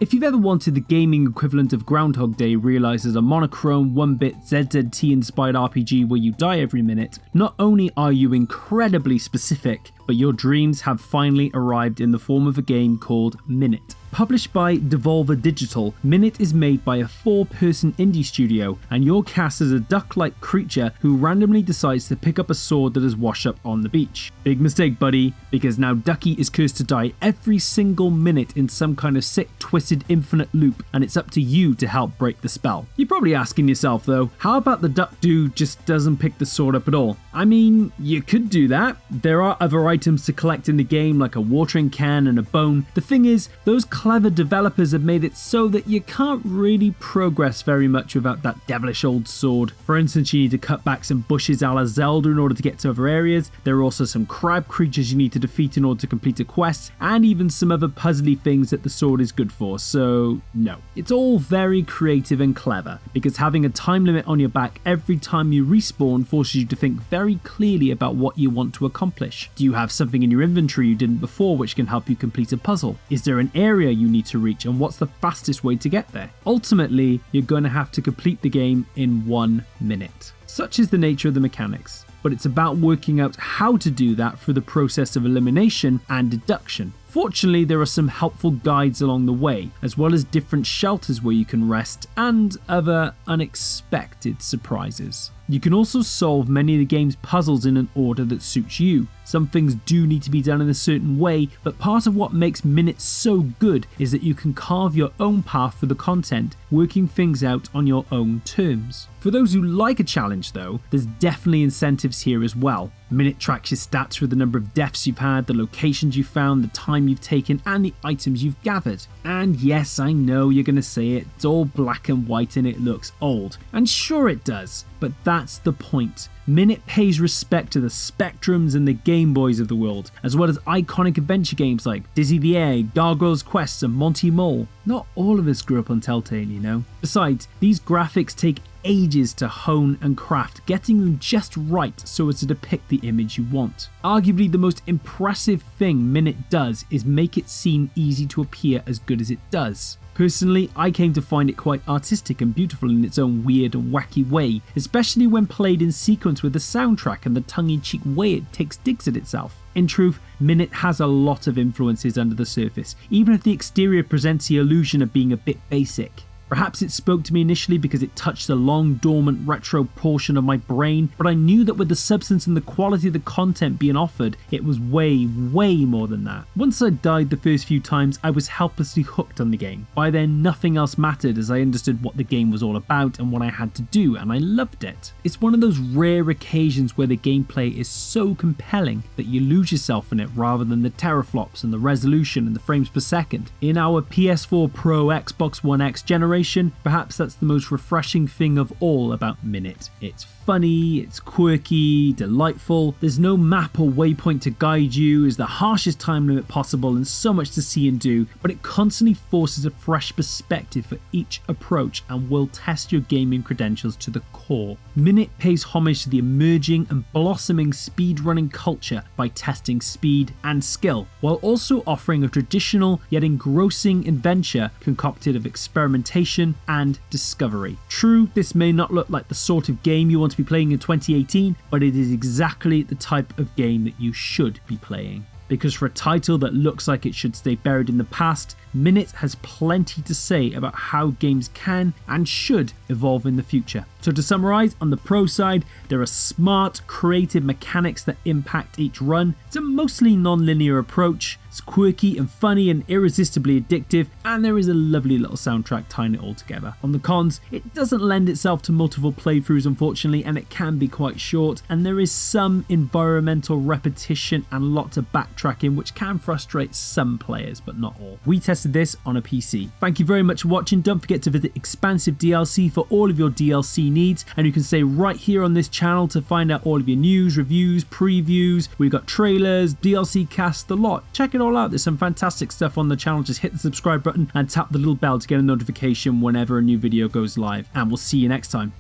If you've ever wanted the gaming equivalent of Groundhog Day realised as a monochrome 1-bit ZZT inspired RPG where you die every minute, not only are you incredibly specific, but your dreams have finally arrived in the form of a game called Minit. Published by Devolver Digital, Minit is made by a 4-person indie studio, and you're cast as a duck-like creature who randomly decides to pick up a sword that is washed up on the beach. Big mistake, buddy, because now Ducky is cursed to die every single minute in some kind of sick, twisted, infinite loop, and it's up to you to help break the spell. You're probably asking yourself though, how about the duck dude just doesn't pick the sword up at all? I mean, you could do that. There are other items to collect in the game like a watering can and a bone. The thing is, those clever developers have made it so that you can't really progress very much without that devilish old sword. For instance, you need to cut back some bushes a la Zelda in order to get to other areas. There are also some crab creatures you need to defeat in order to complete a quest, and even some other puzzly things that the sword is good for, so no. It's all very creative and clever, because having a time limit on your back every time you respawn forces you to think very clearly about what you want to accomplish. Do you have something in your inventory you didn't before which can help you complete a puzzle? Is there an area you need to reach, and what's the fastest way to get there? Ultimately, you're going to have to complete the game in 1 minute. Such is the nature of the mechanics, but it's about working out how to do that through the process of elimination and deduction. Fortunately, there are some helpful guides along the way, as well as different shelters where you can rest and other unexpected surprises. You can also solve many of the game's puzzles in an order that suits you. Some things do need to be done in a certain way, but part of what makes Minit so good is that you can carve your own path for the content, working things out on your own terms. For those who like a challenge though, there's definitely incentives here as well. Minit tracks your stats through the number of deaths you've had, the locations you've found, the time you've taken, and the items you've gathered. And yes, I know you're going to say it, it's all black and white and it looks old. And sure it does, but that's the point. Minit pays respect to the Spectrums and the Game Boys of the world, as well as iconic adventure games like Dizzy the Egg, Gargoyle's Quest, and Monty Mole. Not all of us grew up on Telltale, you know. Besides, these graphics take ages to hone and craft, getting them just right so as to depict the image you want. Arguably the most impressive thing Minit does is make it seem easy to appear as good as it does. Personally, I came to find it quite artistic and beautiful in its own weird and wacky way, especially when played in sequence with the soundtrack and the tongue-in-cheek way it takes digs at itself. In truth, Minit has a lot of influences under the surface, even if the exterior presents the illusion of being a bit basic. Perhaps it spoke to me initially because it touched a long dormant retro portion of my brain, but I knew that with the substance and the quality of the content being offered, it was way more than that. Once I died the first few times, I was helplessly hooked on the game. By then, nothing else mattered as I understood what the game was all about and what I had to do, and I loved it. It's one of those rare occasions where the gameplay is so compelling that you lose yourself in it rather than the teraflops and the resolution and the frames per second. In our PS4 Pro, Xbox One X generation, perhaps that's the most refreshing thing of all about Minit. It's funny, it's quirky, delightful, there's no map or waypoint to guide you, is the harshest time limit possible and so much to see and do, but it constantly forces a fresh perspective for each approach and will test your gaming credentials to the core. Minit pays homage to the emerging and blossoming speedrunning culture by testing speed and skill, while also offering a traditional yet engrossing adventure concocted of experimentation and discovery. True, this may not look like the sort of game you want to be playing in 2018, but it is exactly the type of game that you should be playing. Because for a title that looks like it should stay buried in the past, Minit has plenty to say about how games can and should evolve in the future. So to summarize, on the pro side, there are smart, creative mechanics that impact each run. It's a mostly non-linear approach. It's quirky and funny and irresistibly addictive, and there is a lovely little soundtrack tying it all together. On the cons, it doesn't lend itself to multiple playthroughs unfortunately, and it can be quite short, and there is some environmental repetition and lots of backtracking which can frustrate some players, but not all. We tested this on a PC. Thank you very much for watching. Don't forget to visit Expansive DLC for all of your DLC needs, and you can stay right here on this channel to find out all of your news, reviews, previews. We've got trailers, DLC casts, the lot. Check it all out. There's some fantastic stuff on the channel. Just hit the subscribe button and tap the little bell to get a notification whenever a new video goes live, and we'll see you next time.